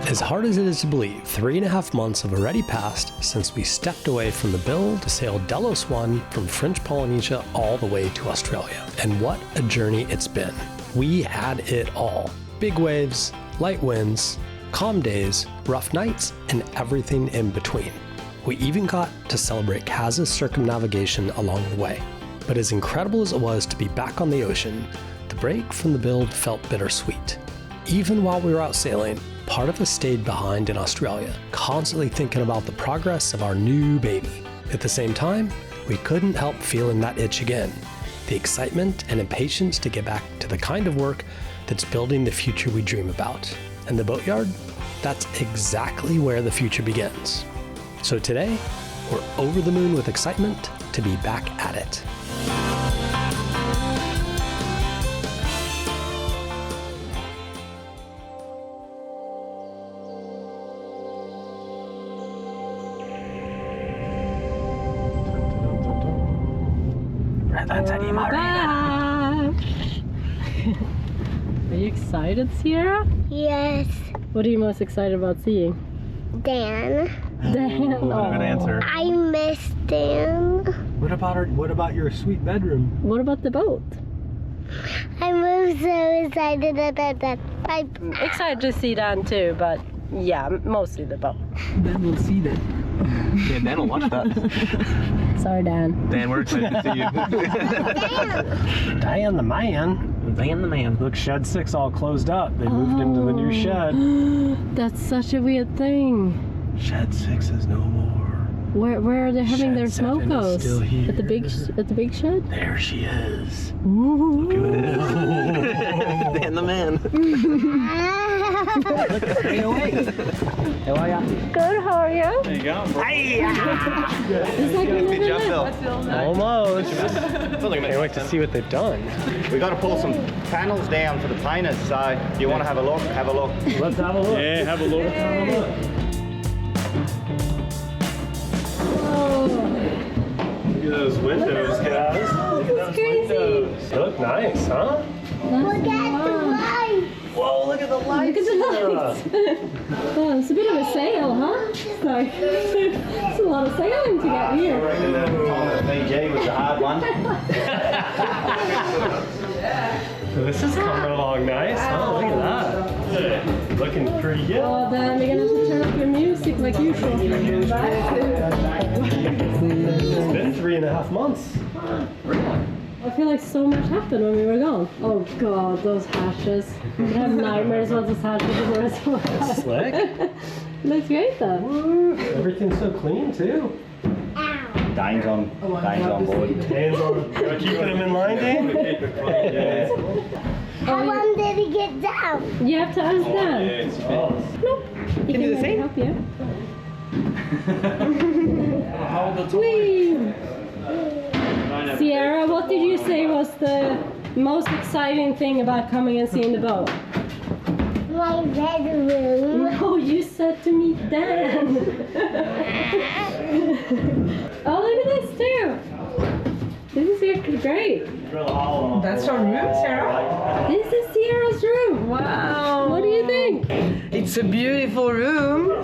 As hard as it is to believe, 3.5 months have already passed since we stepped away from the bill to sail Delos 1 from French Polynesia all the way to Australia. And what a journey it's been. We had it all. Big waves, light winds, calm days, rough nights, and everything in between. We even got to celebrate Kaz's circumnavigation along the way. But as incredible as it was to be back on the ocean, the break from the build felt bittersweet. Even while we were out sailing, part of us stayed behind in Australia, constantly thinking about the progress of our new baby. At the same time, we couldn't help feeling that itch again, the excitement and impatience to get back to the kind of work that's building the future we dream about. And the boatyard? That's exactly where the future begins. So today, we're over the moon with excitement to be back at it. Are you excited, Sierra? Yes. What are you most excited about seeing? Dan. Dan. Good answer. I miss Dan. What about your sweet bedroom? What about the boat? I'm so excited about that. Excited to see Dan too, but yeah, mostly the boat. Then we'll see that. Yeah, Dan will watch that. Sorry, Dan. Dan, we're excited to see you. Dan the man. Dan the man. Look, shed 6 all closed up. They moved into the new shed. That's such a weird thing. Shed 6 is no more. Where are they having Shed their 7 is smokos? still here. At the big shed? There she is. Ooh. Look who it is. Dan the man. Look, stay awake. How are ya? Good, how are you? There you go. It's like Good job, Phil. Almost. Can't wait to see what they've done. We got to pull some panels down for the painters, so if you want to have a look, have a look. Let's have a look. Yeah, have a look. Look at those windows, guys. Look at those windows. They look nice, huh? Look at the light. Whoa, look at the lights. Look at the lights. Oh, it's a bit of a sail, huh? Like, it's a lot of sailing to get here. VG was the hard one. This is coming along nice. Oh, look at that. Looking pretty good. Oh, then we're gonna have to turn up your music like usual. It's been 3.5 months. I feel like so much happened when we were gone. Oh god, those hashes. I have nightmares about those hashes before I saw that. Slick. Looks great though. Woo. Everything's so clean too. Dane's on board. Hands on. You're keeping them in line, Dan? Yeah. How long did he get down? You have to ask Dan. Oh. Nope. He can do the same? help you. Hold the Whee! Sierra, what did you say was the most exciting thing about coming and seeing the boat? My bedroom. No, you said to meet Dan. Oh, look at this too. This is actually great. That's our room, Sarah. This is Sierra's room. Wow. What do you think? It's a beautiful room.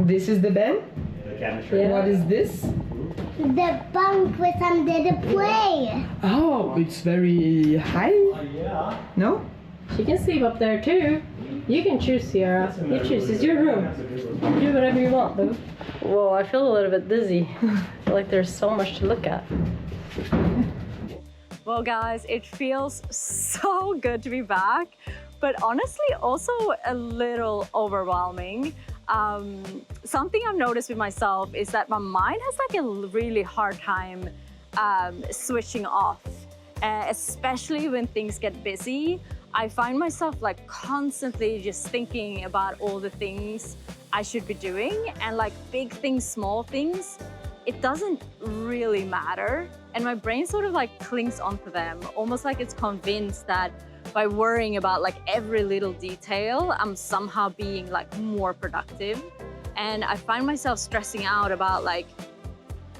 This is the bed. Yeah. What is this? The bunk with under the play. Oh, it's very high. No? She can sleep up there too. You can choose, Sierra. You choose. It's your room. Do whatever you want, boo. Whoa, I feel a little bit dizzy. I feel like there's so much to look at. Well, guys, it feels so good to be back, but honestly also a little overwhelming. Something I've noticed with myself is that my mind has like a really hard time switching off, especially when things get busy. I find myself like constantly just thinking about all the things I should be doing, and like big things, small things, it doesn't really matter. And my brain sort of like clings onto them, almost like it's convinced that by worrying about like every little detail, I'm somehow being like more productive. And I find myself stressing out about like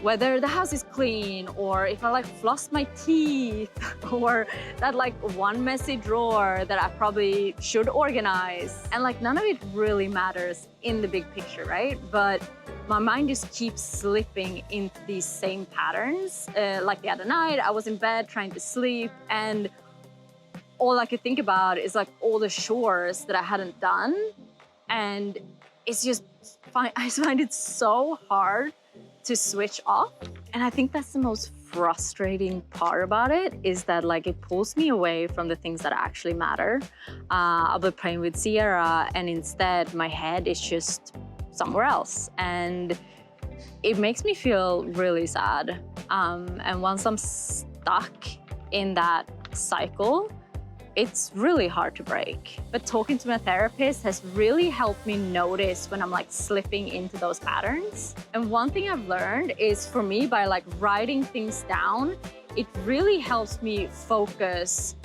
whether the house is clean, or if I like floss my teeth, or that like one messy drawer that I probably should organize. And like none of it really matters in the big picture, right? But my mind just keeps slipping into these same patterns. Like the other night, I was in bed trying to sleep, and all I could think about is like all the chores that I hadn't done. And it's just, I find it so hard to switch off. And I think that's the most frustrating part about it, is that like it pulls me away from the things that actually matter. I'll be playing with Sierra, and instead my head is just somewhere else. And it makes me feel really sad. And once I'm stuck in that cycle, it's really hard to break. But talking to my therapist has really helped me notice when I'm like slipping into those patterns. And one thing I've learned is, for me, by like writing things down, it really helps me focus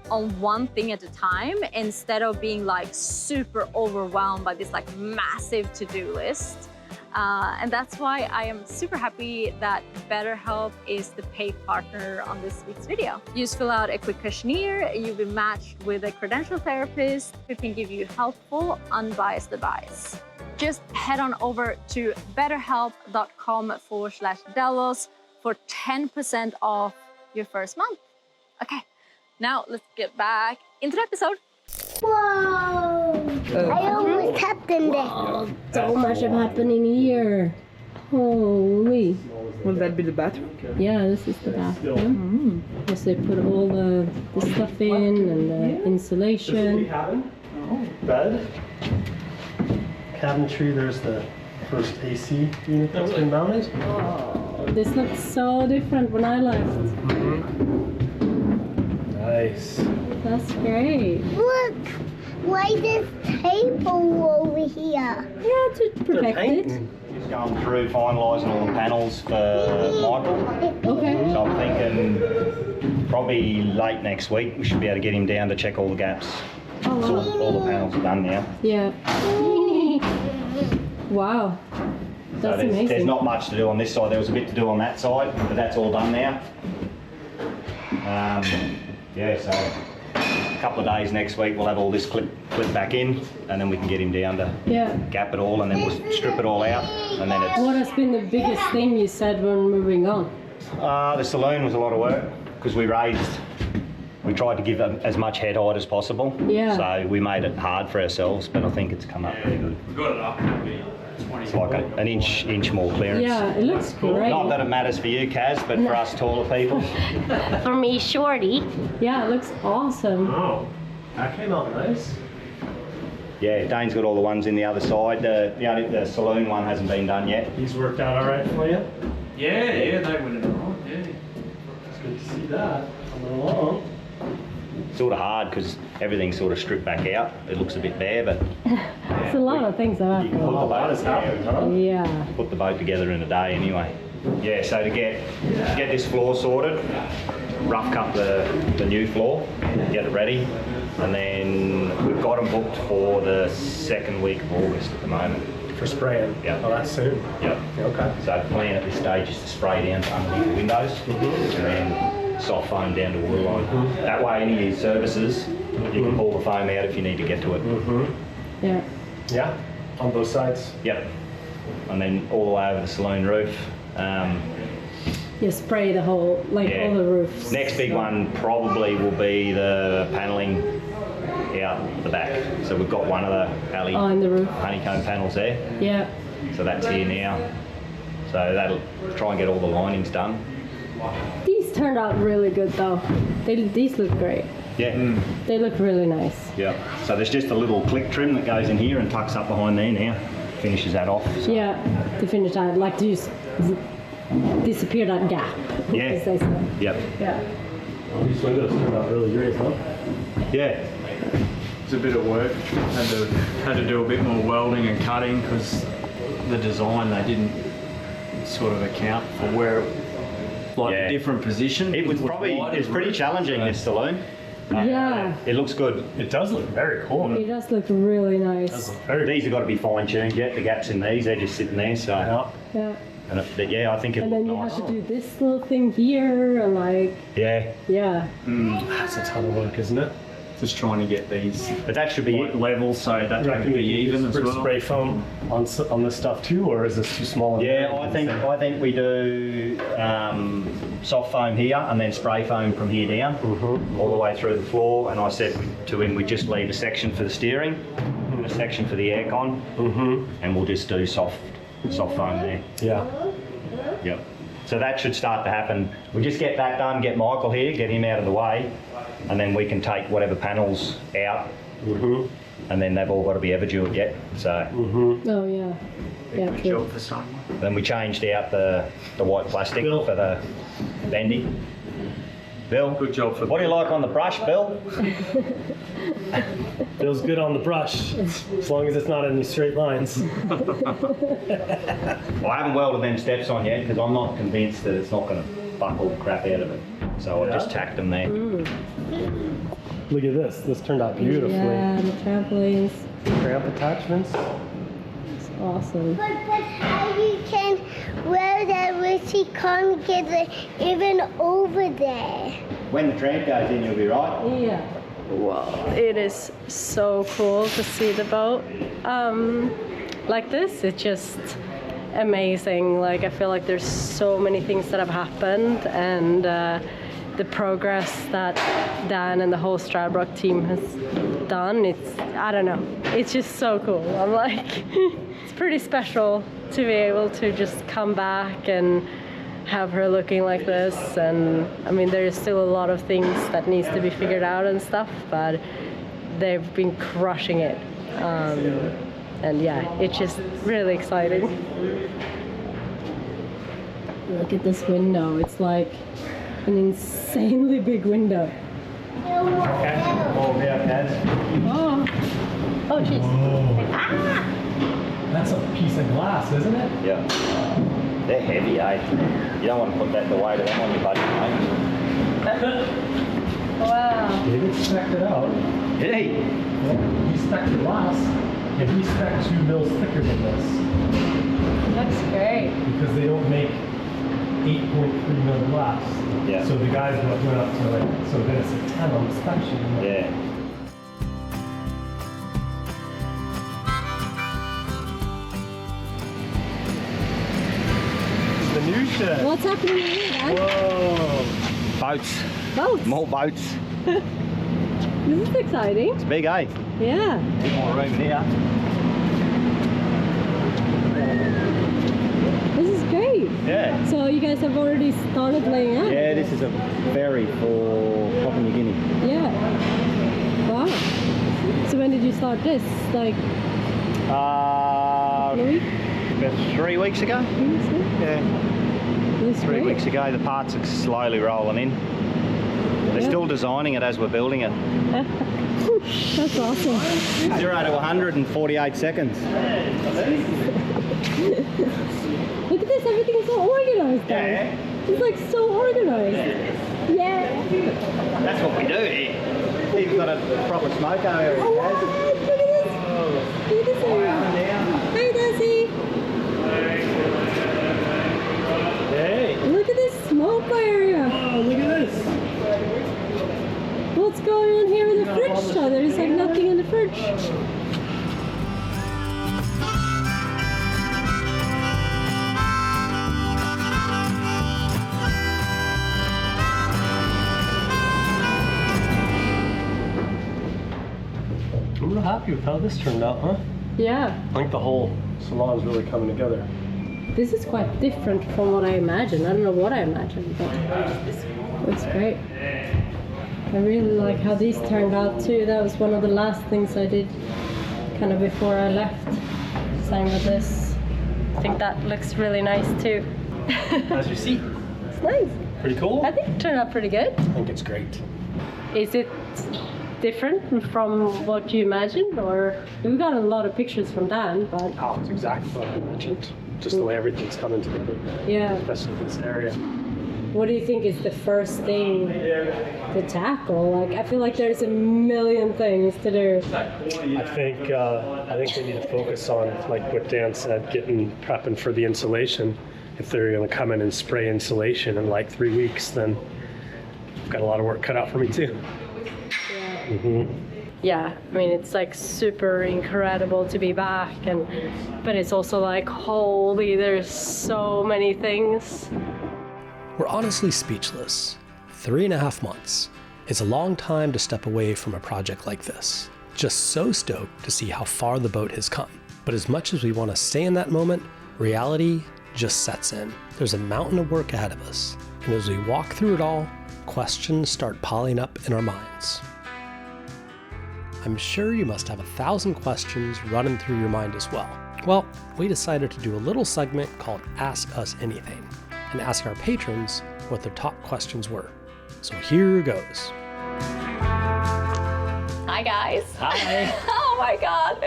on one thing at a time, instead of being like super overwhelmed by this like massive to-do list. And that's why I am super happy that BetterHelp is the paid partner on this week's video. You just fill out a quick questionnaire, you'll be matched with a credentialed therapist who can give you helpful, unbiased advice. Just head on over to betterhelp.com/Delos for 10% off your first month. Okay, now let's get back into the episode. Whoa! I almost stepped in there. Oh, so much have happening here. Holy. Will that be the bathroom? Yeah, this is the bathroom. Yes, they put all the stuff in, and the insulation. Bed. Cabinetry, there's the first AC unit that's been mounted. Oh, this looks so different when I left. Nice. That's great. Look! Why this table over here? Yeah, to protect it. Just going through finalising all the panels for Michael. Okay. So I'm thinking probably late next week we should be able to get him down to check all the gaps. Oh, So wow. all the panels are done now. Yeah. Wow. So That's there's amazing. not much to do on this side. There was a bit to do on that side, but that's all done now. Yeah, so a couple of days next week we'll have all this clip back in, and then we can get him down to gap it all, and then we'll strip it all out, and then it's... What has been the biggest thing you said when moving on? The saloon was a lot of work, because we tried to give as much head height as possible. Yeah. So we made it hard for ourselves, but I think it's come up pretty good. We got it up maybe 20. It's like an inch more clearance. Yeah, it looks great. Not that it matters for you, Kaz, but for us taller people. For me, shorty. Yeah, it looks awesome. Oh, that came out nice. Yeah, Dane's got all the ones in the other side. The saloon one hasn't been done yet. These worked out all right for you? Yeah, they went in all right, yeah. It's good to see that coming along. Sort of hard because everything's sort of stripped back out. It looks a bit bare, but It's a lot of things that you can happen. put the boat has happened, huh? Yeah. put the boat together in a day anyway. Yeah, so to get this floor sorted, rough cut the new floor, get it ready, and then we've got them booked for the second week of August at the moment. For spraying? Yeah. Oh, that's soon. Yep. Okay. So the plan at this stage is to spray down to underneath the windows, and then soft foam down to waterline. That way, any of your services, you can pull the foam out if you need to get to it. Yeah. Yeah, on both sides. Yep. And then all the way over the saloon roof. You spray the whole, like Yeah. all the roofs. Next big one probably will be the panelling out the back. So we've got one of the alley Oh, in the roof. honeycomb panels there. Yeah. So that's here now. So that'll try and get all the linings done. These turned out really good though. These look great. Yeah. They look really nice. Yeah. So there's just a little click trim that goes in here and tucks up behind there now. Finishes that off. So. Yeah, to finish that, like to just disappear that gap. Yeah. as they say. Yep. Yeah. These windows turned out really great, huh? Yeah. It's a bit of work. Had to do a bit more welding and cutting because the design they didn't sort of account for where Yeah. different position. It was wide it's pretty challenging, this saloon. Yeah. It looks good. It does look very cool. It does look really nice. Very These have got to be fine tuned yet. The gaps in these, they're just sitting there. So Yeah. Yeah. And yeah, I think And then you nice. have to do this little thing here, and like, Yeah, yeah. That's a ton of work, isn't it? Just trying to get these but that should be level so that they can be even as well. Spray foam on this stuff too, or is this too small? Yeah, I think we do soft foam here and then spray foam from here down all the way through the floor. And I said to him, we just leave a section for the steering, a section for the aircon, and we'll just do soft foam there. Yeah. Yep. So that should start to happen. We just get that done, get Michael here, get him out of the way, and then we can take whatever panels out. And then they've all got to be Everdured yet. So Oh yeah. Yeah, Good true. job for starting. then we changed out the white plastic Bill. for the bendy. Bill, Good job for what do you like on the brush, Bill? Feels good on the brush, as long as it's not any straight lines. Well, I haven't welded them steps on yet because I'm not convinced that it's not going to buckle the crap out of it. So I just tacked them there. Look at this. This turned out beautifully. Yeah, the trampolines. Cramp attachments. It's awesome. But how you can wear that which he can't get it even over there. When the tramp goes in, you'll be right. Yeah. Wow, it is so cool to see the boat like this. It's just amazing. Like, I feel like there's so many things that have happened, and the progress that Dan and the whole Stradbrook team has done, I don't know, it's just so cool. I'm like, it's pretty special to be able to just come back and have her looking like this. And I mean, there's still a lot of things that needs to be figured out and stuff, but they've been crushing it. And yeah, it's just really exciting. Look at this window. It's like an insanely big window. Okay. All about that. Oh, oh jeez. That's a piece of glass, isn't it? Yeah. They're heavy, eh? You don't want to put that the weight of them on your budget, mate. Wow. David spec'd it out. Did he? Yeah, he spec'd the glass, and he spec'd 2 mils thicker than this. That's great. Because they don't make 8.3 mil glass. Yeah. So the guys went up to like, so then it's a 10 on the spec sheet. Yeah. The new shed. What's happening here, Dan? Whoa. Boats. Boats. More boats. This is exciting. It's big, eh? Yeah. Bit more room in here. This is great. Yeah. So you guys have already started laying out? Yeah, this is a ferry for Papua New Guinea. Yeah. Wow. So when did you start this? Like a week? About 3 weeks ago. 3 weeks ago? Yeah. This is 3 great. weeks ago. The parts are slowly rolling in. They're Yeah. still designing it as we're building it. That's awesome. 0 to 100 in 48 seconds. Look at this, everything is so organized. Dan. Yeah. It's like so organized. Yeah. That's what we do here. You've got a proper smoke area. Oh, wow. Look at this. Look at this area. Hey, Desi. Hey. Look at this smoke area. Oh, look at this. What's going on here with the fridge though? There's like nothing in the fridge. I'm real happy with how this turned out, huh? Yeah. I think the whole salon's really coming together. This is quite different from what I imagined. I don't know what I imagined, but it's great. I really like how these turned out too. That was one of the last things I did kind of before I left. Same with this. I think that looks really nice too. As you see. It's nice. Pretty cool? I think it turned out pretty good. I think it's great. Is it different from what you imagined, or we got a lot of pictures from Dan, but Oh, it's exactly what I imagined. Just the way everything's coming together, yeah. especially in this area. What do you think is the first thing to tackle? Like, I feel like there's a million things to do. I think they need to focus on, like what Dan said, prepping for the insulation, if they're gonna come in and spray insulation in like 3 weeks, then I've got a lot of work cut out for me too. Yeah, I mean, it's like super incredible to be back, but it's also like, holy, there's so many things. We're honestly speechless. 3.5 months. It's a long time to step away from a project like this. Just so stoked to see how far the boat has come. But as much as we want to stay in that moment, reality just sets in. There's a mountain of work ahead of us. And as we walk through it all, questions start piling up in our minds. I'm sure you must have 1,000 questions running through your mind as well. Well, we decided to do a little segment called Ask Us Anything and ask our patrons what their top questions were. So here goes. Hi guys. Hi. Oh my God.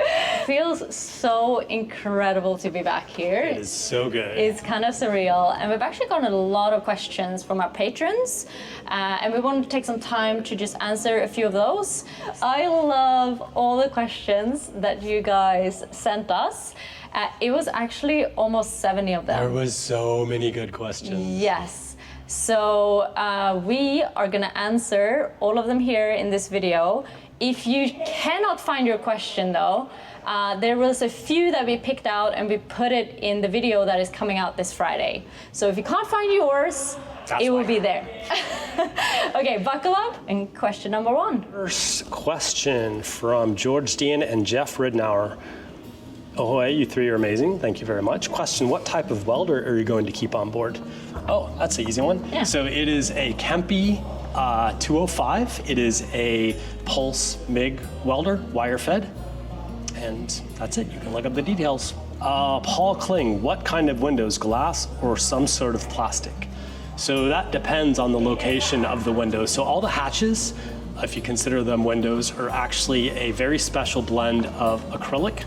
Feels so incredible to be back here. It is so good. It's kind of surreal, and we've actually gotten a lot of questions from our patrons, and we wanted to take some time to just answer a few of those. I love all the questions that you guys sent us. It was actually almost 70 of them. There was so many good questions. Yes. So we are gonna answer all of them here in this video. If you cannot find your question though, there was a few that we picked out and we put it in the video that is coming out this Friday. So if you can't find yours, it will be there. Okay, buckle up, and question number 1. First question from George Dean and Jeff Ridnour. Ahoy, you three are amazing. Thank you very much. Question, what type of welder are you going to keep on board? Oh, that's an easy one. Yeah. So it is a Kempe 205. It is a pulse MIG welder, wire fed. And that's it, you can look up the details. Paul Kling, what kind of windows, glass or some sort of plastic? So that depends on the location of the window. So all the hatches, if you consider them windows, are actually a very special blend of acrylic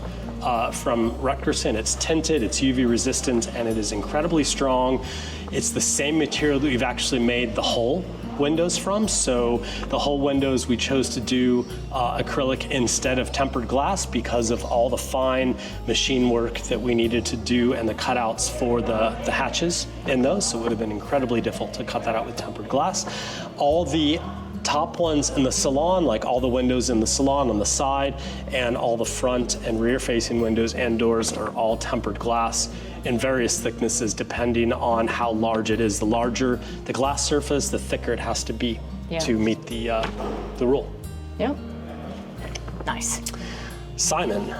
from Rutgerson. It's tinted, it's UV resistant, and it is incredibly strong. It's the same material that we've actually made the whole windows from. So the whole windows, we chose to do acrylic instead of tempered glass because of all the fine machine work that we needed to do and the cutouts for the hatches in those. So it would have been incredibly difficult to cut that out with tempered glass. All the top ones in the salon, like all the windows in the salon on the side, and all the front and rear facing windows and doors are all tempered glass in various thicknesses depending on how large it is. The larger the glass surface, the thicker it has to be to meet the rule. Yep. Nice. Simon,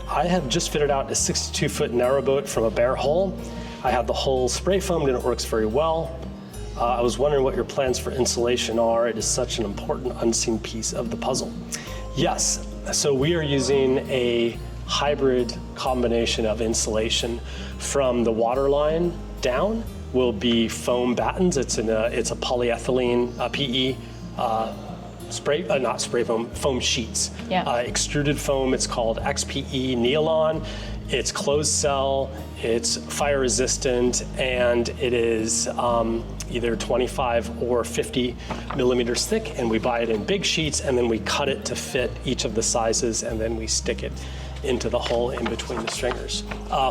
I have just fitted out a 62-foot narrowboat from a bare hull. I have the hull spray foamed and it works very well. I was wondering what your plans for insulation are. It is such an important unseen piece of the puzzle. Yes, so we are using a hybrid combination of insulation. From the waterline down will be foam battens. It's a polyethylene PE foam sheets. Yeah. Extruded foam, it's called XPE Neolon. It's closed cell, it's fire resistant, and it is either 25 or 50 millimeters thick, and we buy it in big sheets, and then we cut it to fit each of the sizes, and then we stick it into the hole in between the stringers.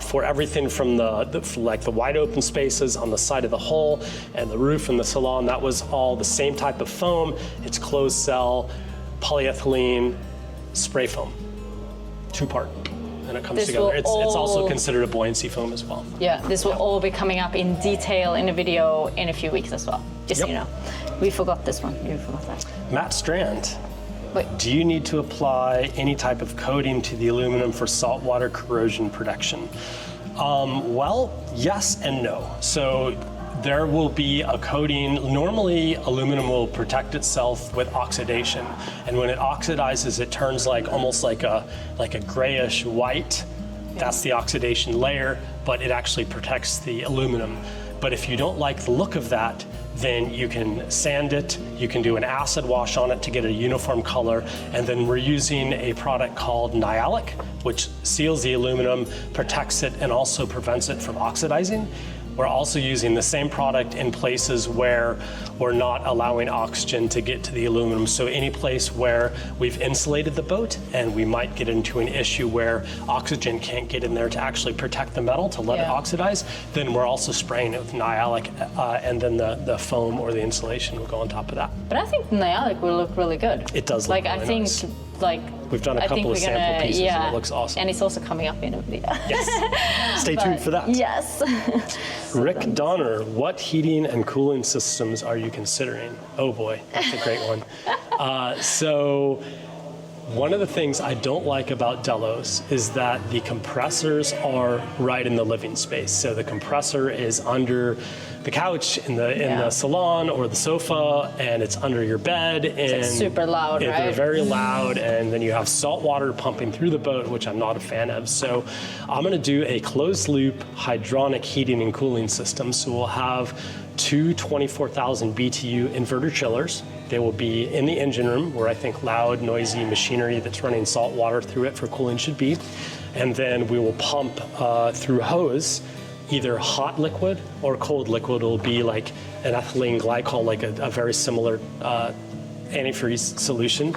For everything from the wide open spaces on the side of the hull and the roof and the salon, that was all the same type of foam. It's closed cell, polyethylene, spray foam, 2-part. And it comes together. It's also considered a buoyancy foam as well. Yeah, this will all be coming up in detail in a video in a few weeks as well. Just so you know. We forgot this one. You forgot that. Matt Strand. Wait. Do you need to apply any type of coating to the aluminum for saltwater corrosion protection? Well, yes and no. So there will be a coating. Normally, aluminum will protect itself with oxidation, and when it oxidizes, it turns almost like a grayish white. That's the oxidation layer, but it actually protects the aluminum. But if you don't like the look of that, then you can sand it, you can do an acid wash on it to get a uniform color, and then we're using a product called Nyalic, which seals the aluminum, protects it, and also prevents it from oxidizing. We're also using the same product in places where we're not allowing oxygen to get to the aluminum. So any place where we've insulated the boat and we might get into an issue where oxygen can't get in there to actually protect the metal to let it oxidize, then we're also spraying it with Nyalic, and then the foam or the insulation will go on top of that. But I think Nyalic will look really good. It does look really nice. We've done a couple of sample pieces and it looks awesome. And it's also coming up in a video. Yes. Stay tuned for that. Yes. Rick Donner, what heating and cooling systems are you considering? Oh boy, that's a great one. So one of the things I don't like about Delos is that the compressors are right in the living space. So the compressor is under the couch in the salon or the sofa, and it's under your bed. And it's super loud, right? They're very loud, and then you have salt water pumping through the boat, which I'm not a fan of. So I'm gonna do a closed loop hydronic heating and cooling system. So we'll have two 24,000 BTU inverter chillers. They will be in the engine room where I think loud, noisy machinery that's running salt water through it for cooling should be. And then we will pump through hose either hot liquid or cold liquid. Will be like an ethylene glycol, like a very similar antifreeze solution.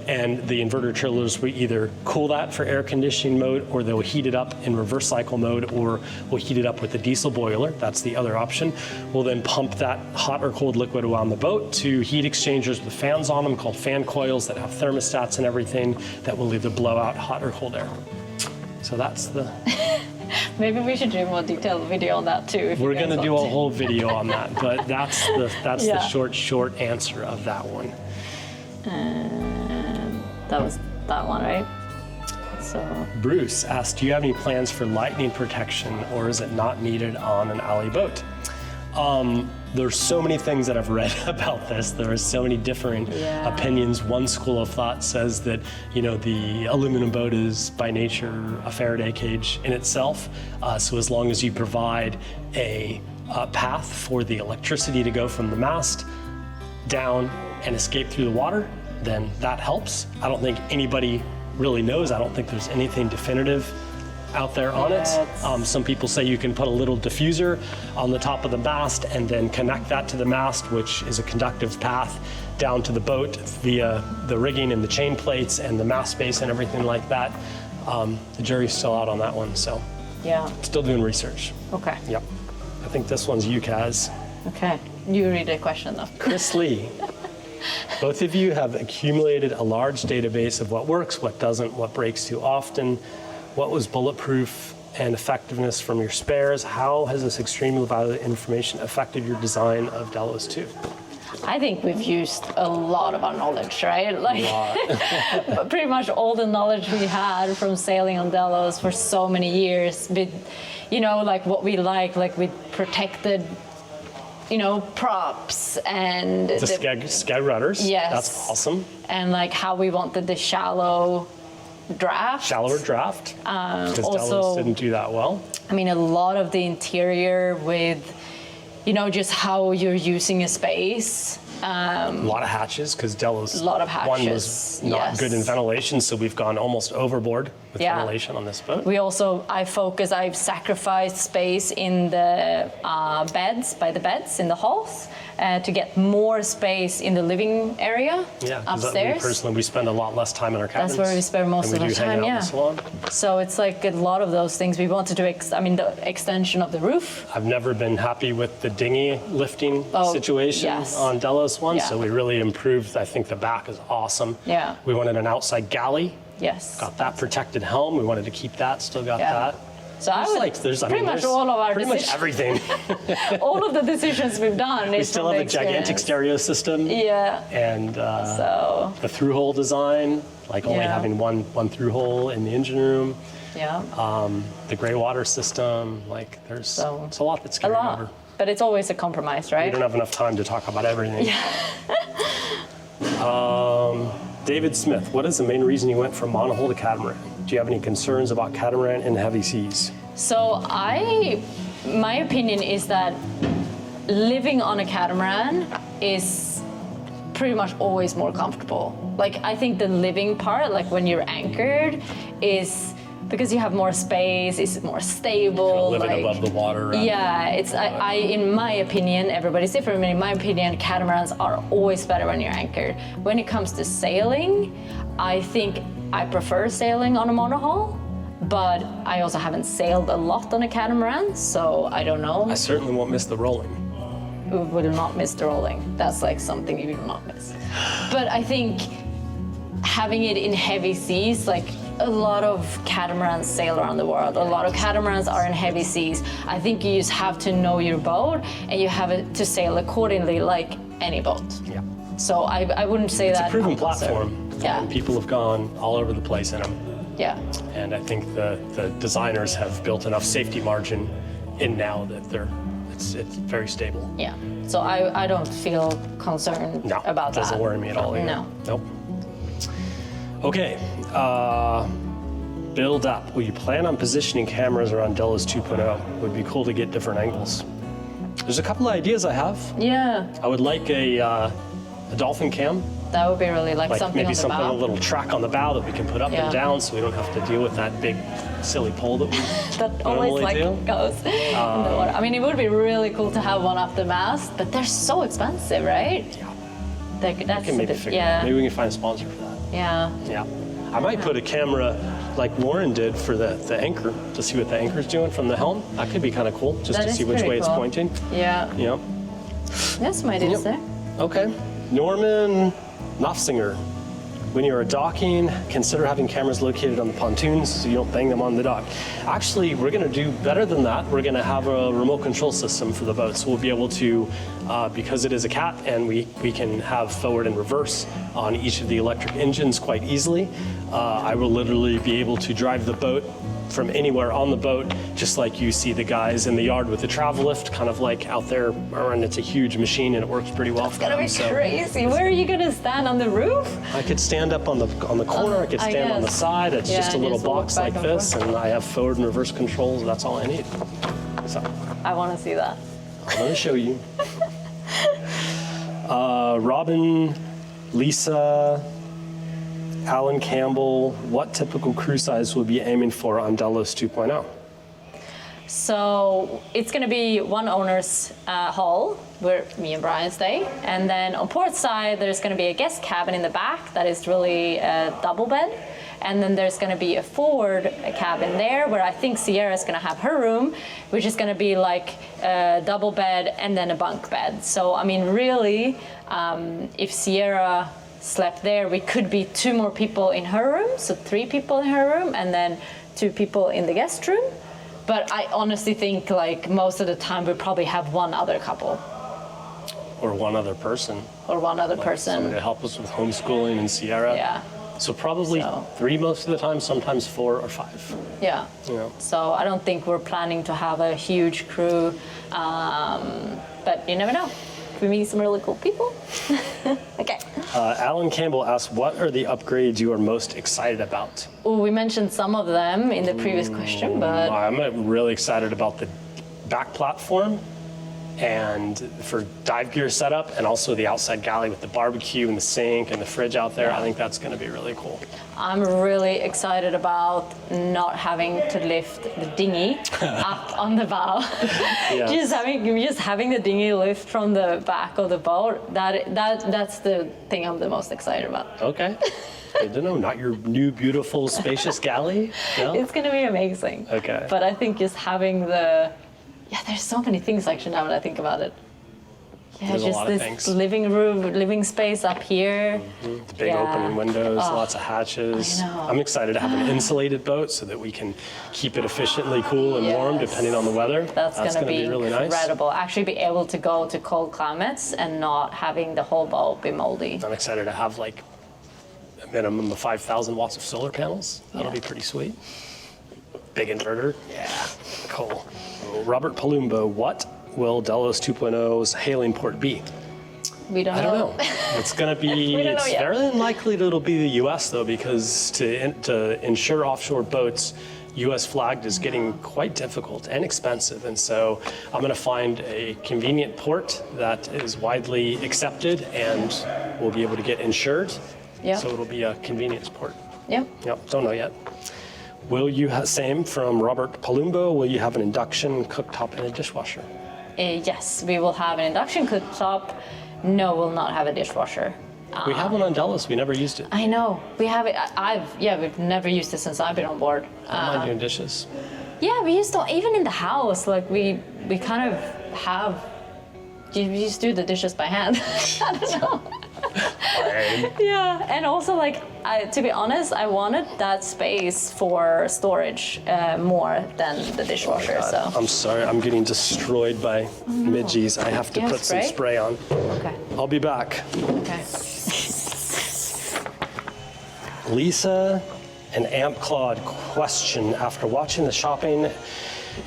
And the inverter chillers will either cool that for air conditioning mode, or they'll heat it up in reverse cycle mode, or we'll heat it up with a diesel boiler. That's the other option. We'll then pump that hot or cold liquid around the boat to heat exchangers with fans on them called fan coils that have thermostats and everything that will either blow out hot or cold air. So that's the... Maybe we should do a more detailed video on that too. We're going to do a whole video on that, but that's the short answer of that one. That was that one, right? So Bruce asked, do you have any plans for lightning protection, or is it not needed on an alley boat? There's so many things that I've read about this. There are so many different opinions. One school of thought says that, the aluminum boat is by nature a Faraday cage in itself. So as long as you provide a path for the electricity to go from the mast down and escape through the water, then that helps. I don't think anybody really knows. I don't think there's anything definitive out there on it. Some people say you can put a little diffuser on the top of the mast and then connect that to the mast, which is a conductive path down to the boat via the rigging and the chain plates and the mast base and everything like that. The jury's still out on that one, so still doing research. Okay. Yep. I think this one's you, Kaz. Okay. You read the question though. Chris Lee. Both of you have accumulated a large database of what works, what doesn't, what breaks too often. What was bulletproof and effectiveness from your spares? How has this extremely valuable information affected your design of Delos 2? I think we've used a lot of our knowledge, right? Pretty much all the knowledge we had from sailing on Delos for so many years. With, what we like we protected, props and the skeg rudders. Yes, that's awesome. And how we wanted the shallower draft. Because Delos didn't do that well. I mean, a lot of the interior with, just how you're using a space. A lot of hatches, because Delos one was not good in ventilation, so we've gone almost overboard with ventilation on this boat. I've sacrificed space in the beds in the halls to get more space in the living area upstairs. Personally, we spend a lot less time in our cabins. That's where we spend most of the time, in the salon. So it's a lot of those things. We want to do, the extension of the roof. I've never been happy with the dinghy lifting situation on Delos 1, so we really improved. I think the back is awesome. Yeah. We wanted an outside galley. Yes. Got that protected helm. We wanted to keep that. Still got that. So there's pretty much all of our pretty much everything. All of the decisions we've done. We still have a gigantic stereo system. Yeah. And the through-hole design, only having one through-hole in the engine room. Yeah. The gray water system. There's it's a lot that's carried over. But it's always a compromise, right? We don't have enough time to talk about everything. David Smith, what is the main reason you went from monohull to catamaran? Do you have any concerns about catamaran in heavy seas? So my opinion is that living on a catamaran is pretty much always more comfortable. I think the living part, when you're anchored, is because you have more space, it's more stable. Living above the water. Yeah, it's in my opinion, everybody's different, but in my opinion, catamarans are always better when you're anchored. When it comes to sailing, I think I prefer sailing on a monohull, but I also haven't sailed a lot on a catamaran, so I don't know. I certainly won't miss the rolling. We will not miss the rolling. That's like something you will not miss. But I think having it in heavy seas, like a lot of catamarans sail around the world. A lot of catamarans are in heavy seas. I think you just have to know your boat and you have to sail accordingly like any boat. Yeah. So I wouldn't say It's that. a proven platform. Yeah. And people have gone all over the place in them. Yeah. And I think the designers have built enough safety margin in now that it's very stable. Yeah. So I don't feel concerned about that. Doesn't worry me at all either. No. Nope. Okay. Build up. Will you plan on positioning cameras around Delos 2.0? Would be cool to get different angles. There's a couple of ideas I have. Yeah. I would like a dolphin cam. That would be really like something maybe on the something, bow. a little track on the bow that we can put up and down, so we don't have to deal with that big silly pole that we that always normally like do. goes in the water. I mean, it would be really cool to have one up the mast, but they're so expensive, right? Yeah. That's We can maybe figure it out. Maybe we can find a sponsor for that. Yeah. Yeah. I might put a camera like Lauren did for the anchor to see what the anchor's doing from the helm. That could be kind of cool, just to see which way it's pointing. Yeah. Yep. That's my ideas there. Okay. Norman Nofsinger. When you are docking, consider having cameras located on the pontoons so you don't bang them on the dock. Actually, we're going to do better than that. We're going to have a remote control system for the boat, so we'll be able to, because it is a cat, and we can have forward and reverse on each of the electric engines quite easily. I will literally be able to drive the boat from anywhere on the boat, just like you see the guys in the yard with the travel lift, kind of like out there, and it's a huge machine and it works pretty well for them. It's gonna be crazy. Where are you gonna stand on the roof? I could stand up on the corner, I could stand on the side. It's just a little box like this, and I have forward and reverse controls. That's all I need. So I want to see that. I'm gonna show you. Robin, Lisa, Alan Campbell, what typical crew size will be aiming for on Delos 2.0? So it's going to be one owner's hull where me and Brian stay, and then on port side there's going to be a guest cabin in the back that is really a double bed, and then there's going to be a forward cabin there where I think Sierra is going to have her room, which is going to be like a double bed and then a bunk bed. So I mean, really, if Sierra slept there, we could be 2 more people in her room, so 3 people in her room, and then 2 people in the guest room. But I honestly think like most of the time we probably have one other couple. Or one other person. Or one other like person. Somebody to help us with homeschooling in Sierra. Yeah. So probably 3 most of the time, sometimes 4 or 5. Yeah. So I don't think we're planning to have a huge crew, but you never know. We meet some really cool people. Okay. Alan Campbell asks, what are the upgrades you are most excited about? Oh, we mentioned some of them in the previous question, but I'm really excited about the back platform and for dive gear setup, and also the outside galley with the barbecue and the sink and the fridge out there. I think that's going to be really cool. I'm really excited about not having to lift the dinghy up on the bow. Yeah. Just having the dinghy lift from the back of the boat. That's the thing I'm the most excited about. Okay. Good to know. Not your new, beautiful, spacious galley? No? It's going to be amazing. Okay. But I think just having there's so many things actually now that I think about it. Yeah, There's just a lot of this things. living space up here. The big opening windows, lots of hatches. I know. I'm excited to have an insulated boat so that we can keep it efficiently cool and warm depending on the weather. That's going to be really incredible. nice. Actually be able to go to cold climates and not having the whole boat be moldy. I'm excited to have like a minimum of 5,000 watts of solar panels. That'll be pretty sweet. Big inverter. Yeah, cool. Robert Palumbo, what will Delos 2.0's hailing port be? We don't know. I don't know. It's going to be, it's very unlikely that it'll be the U.S. though, because to insure offshore boats, U.S. flagged is getting quite difficult and expensive. And so I'm going to find a convenient port that is widely accepted and will be able to get insured. Yeah. So it'll be a convenience port. Yep. Yep, don't know yet. Will you have, same from Robert Palumbo, will you have an induction cooktop and a dishwasher? Yes, we will have an induction cooktop. No, we'll not have a dishwasher. We have one on Delos, we never used it. I know, we have it. We've never used it since I've been on board. I don't mind doing dishes. Yeah, we used to, even in the house, like we kind of have, you just do the dishes by hand. I don't know. Yeah, and also like, to be honest, I wanted that space for storage more than the dishwasher, so. I'm sorry, I'm getting destroyed by midgies. I have to You have put some spray on. Okay, I'll be back. okay. Lisa, an Amp Claude question. After watching the shopping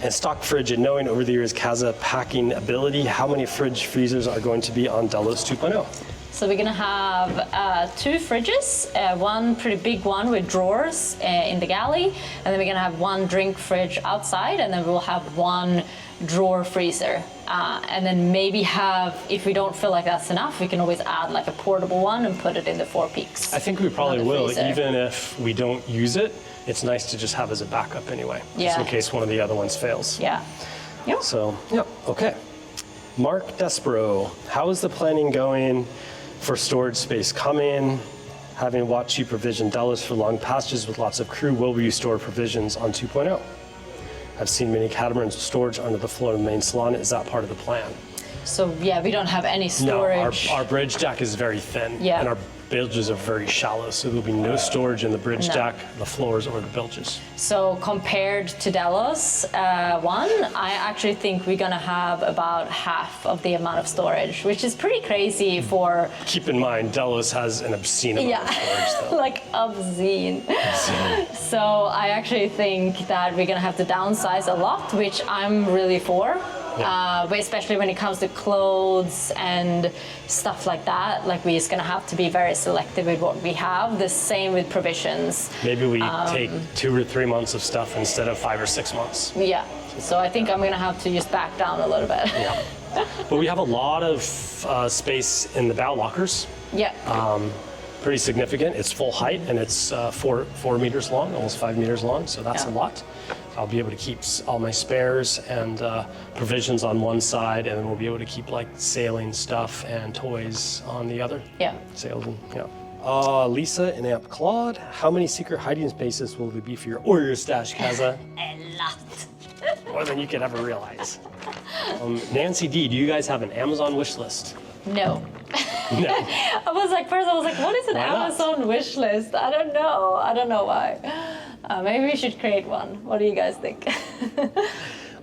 and stock fridge and knowing over the years Casa packing ability, how many fridge freezers are going to be on Delos 2.0? So we're gonna have 2 fridges, one pretty big one with drawers in the galley, and then we're gonna have 1 drink fridge outside, and then we'll have 1 drawer freezer. And then maybe have, if we don't feel like that's enough, we can always add like a portable one and put it in the 4 peaks. I think we probably Another will, freezer. even if we don't use it. It's nice to just have as a backup anyway, just Yeah. in case one of the other ones fails. Yeah. Yep. So, yep, okay. Mark Despero, how is the planning going for storage space coming? Having watched you provision Delos for long passages with lots of crew, will you store provisions on 2.0? I've seen many catamarans with storage under the floor of the main salon. Is that part of the plan? So yeah, we don't have any storage. No, our bridge deck is very thin, Yeah. and our bilges are very shallow, so there'll be no storage in the bridge No. deck, the floors, or the bilges. So compared to Delos 1, I actually think we're gonna have about half of the amount of storage, which is pretty crazy for, Keep in mind, Delos has an obscene amount of storage, though. like obscene. So I actually think that we're gonna have to downsize a lot, which I'm really for. But especially when it comes to clothes and stuff like that, like we're just gonna have to be very selective with what we have. The same with provisions. Maybe we take 2 or 3 months of stuff instead of 5 or 6 months. Yeah. So I think I'm gonna have to just back down a little bit. Yeah. But we have a lot of space in the bow lockers. Yeah. Pretty significant. It's full height, and it's 4 meters long, almost 5 meters long, so that's a lot. I'll be able to keep all my spares and provisions on one side, and then we'll be able to keep like sailing stuff and toys on the other. Yeah. Sailing, yeah. Lisa and Amp Claude, how many secret hiding spaces will there be for your Oreo stash, Kaza? A lot. More than you could ever realize. Nancy D, do you guys have an Amazon wish list? No. No. First I was like, what is an Why not? Amazon wish list? I don't know. I don't know why. Maybe we should create one. What do you guys think?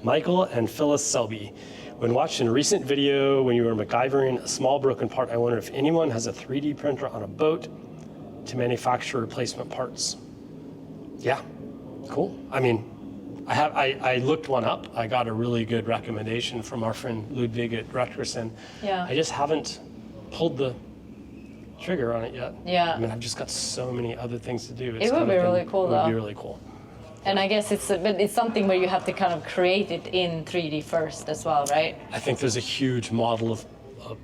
Michael and Phyllis Selby. When watching a recent video when you were MacGyvering a small broken part, I wonder if anyone has a 3D printer on a boat to manufacture replacement parts. Yeah, cool. I mean, I looked one up. I got a really good recommendation from our friend Ludwig at Rutgerson. Yeah. I just haven't pulled the trigger on it yet. Yeah. I mean, I've just got so many other things to do. It would be really cool, It would though. be really cool. And I guess it's something where you have to kind of create it in 3D first as well, right? I think there's a huge model of a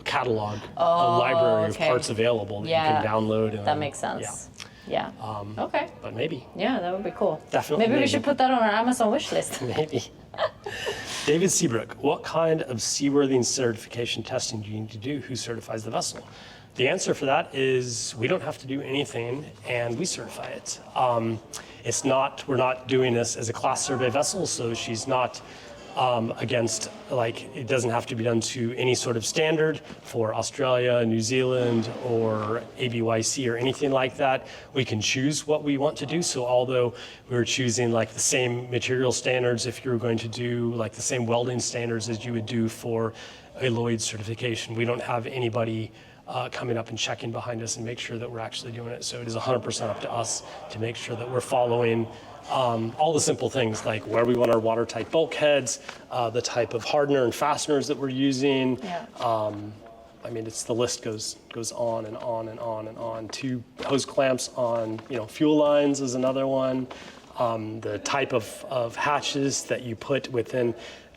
catalog, a library okay. of parts available that Yeah. you can download. And That then- makes sense. Yeah. Okay. But maybe, Yeah, that would be cool. Definitely, Maybe we maybe. should put that on our Amazon wish list. maybe. David Seabrook, what kind of seaworthiness certification testing do you need to do? Who certifies the vessel? The answer for that is we don't have to do anything, and we certify it. We're not doing this as a class survey vessel, so she's not against, it doesn't have to be done to any sort of standard for Australia, New Zealand, or ABYC or anything like that. We can choose what we want to do. So although we're choosing the same material standards, if you're going to do the same welding standards as you would do for a Lloyd's certification, we don't have anybody coming up and checking behind us and make sure that we're actually doing it. So it is 100% up to us to make sure that we're following all the simple things like where we want our watertight bulkheads, the type of hardener and fasteners that we're using. Yeah. I mean, the list goes on and on and on and on. 2 hose clamps on fuel lines is another one. The type of hatches that you put within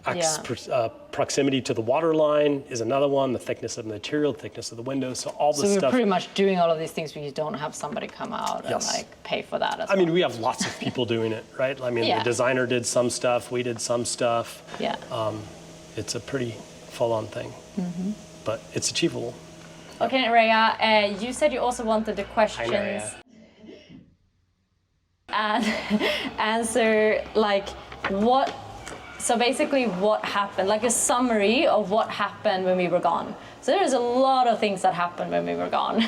Proximity to the water line is another one, the thickness of the material, thickness of the window, so all this So stuff. we're pretty much doing all of these things, but you don't have somebody come out and Yes. like pay for that as I mean, we have lots of people doing it, right? I mean, Yeah. the designer did some stuff, we did some stuff. Yeah. It's a pretty full-on thing, but it's achievable. Okay, Rhea, you said you also wanted the questions Rhea. and answer like what. So basically, what happened? Like a summary of what happened when we were gone. So there's a lot of things that happened when we were gone.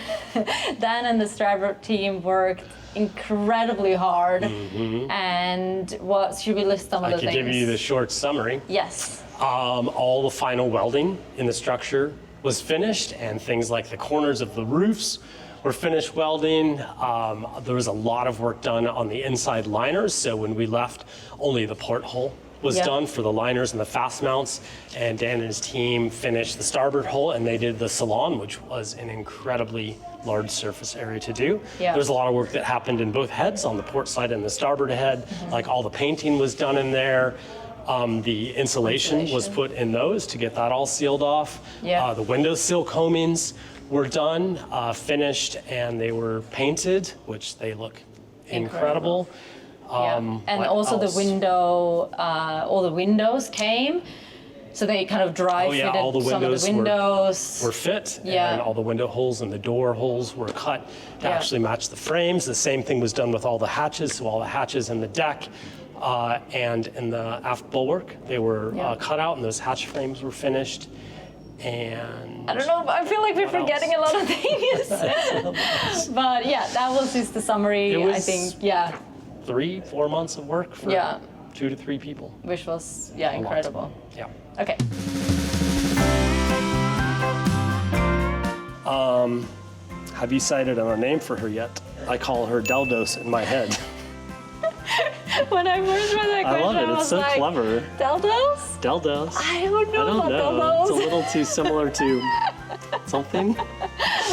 Dan and the Starboard team worked incredibly hard. And what should we list some of the I things? can give you the short summary. Yes. All the final welding in the structure was finished, and things like the corners of the roofs were finished welding. There was a lot of work done on the inside liners, so when we left, only the porthole was done for the liners and the fast mounts, and Dan and his team finished the starboard hull, and they did the salon, which was an incredibly large surface area to do. Yeah. There's a lot of work that happened in both heads, on the port side and the starboard head. Like all the painting was done in there. The insulation was put in those to get that all sealed off. Yeah. The window sill coamings were done, finished, and they were painted, which they look incredible. And what also else? the window, all the windows came. So they kind of dry fitted all the some of the windows. were fit, Yeah. and all the window holes and the door holes were cut to Yeah. actually match the frames. The same thing was done with all the hatches, so all the hatches in the deck and in the aft bulwark, they were cut out, and those hatch frames were finished. And I don't know, I feel like we're What forgetting a lot of things. But yeah, that was just the summary, It I was- think, yeah, 3-4 months of work for Yeah. 2 to 3 people. which was, A lot. incredible. Yeah. Okay. Have you decided on a name for her yet? I call her Delos in my head. When I first read that I question, love it. I It's was so like, clever. Deldos? Delos. I don't know I don't about know. It's a Deldos. little too similar to something.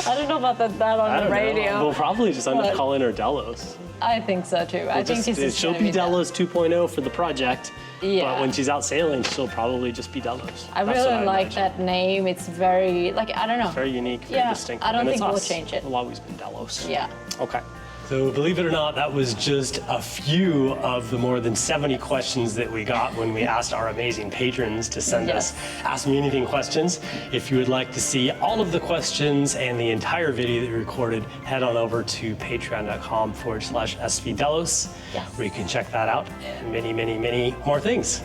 I don't know about that I on don't the radio. know. We'll probably just end up But- calling her Delos. I think so too. I think it's just she'll gonna be Del- Delos 2.0 for the project. Yeah. But when she's out sailing, she'll probably just be Delos. I That's what really like imagine. that name. It's very, like, I don't know. Very unique, very Yeah, distinctive. I don't and think it's we'll us. change it. It'll always be Delos. Yeah. Okay. So believe it or not, that was just a few of the more than 70 questions that we got when we asked our amazing patrons to send us Ask Me Anything questions. If you would like to see all of the questions and the entire video that we recorded, head on over to patreon.com/svdelos, where you can check that out and many, many, many more things.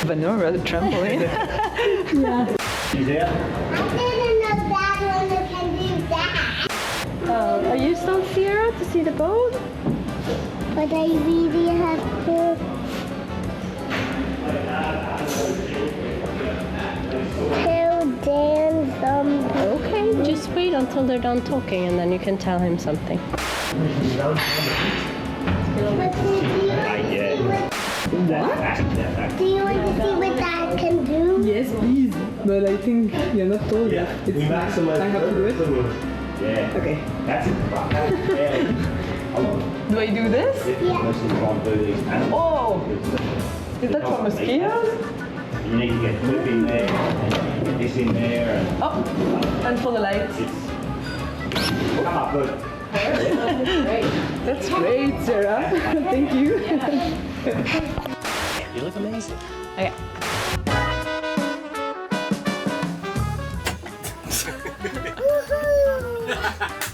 Vanora, the trampoline. I didn't know that one can do that. Are you still here to see the boat? But I really have to tell Dan something. Okay, just wait until they're done talking and then you can tell him something. But do you want to see what that can do? Yes, please. But I think you're not told yet. It's I have to do it? Yeah. Okay. That's it. Do I do this? Yeah. Oh! Is that for mosquitoes? You need to get the clip in there, and get this in there, and Oh! And for the lights. come up, look. That's great, Sarah. Thank you. You look amazing. Okay. Woohoo!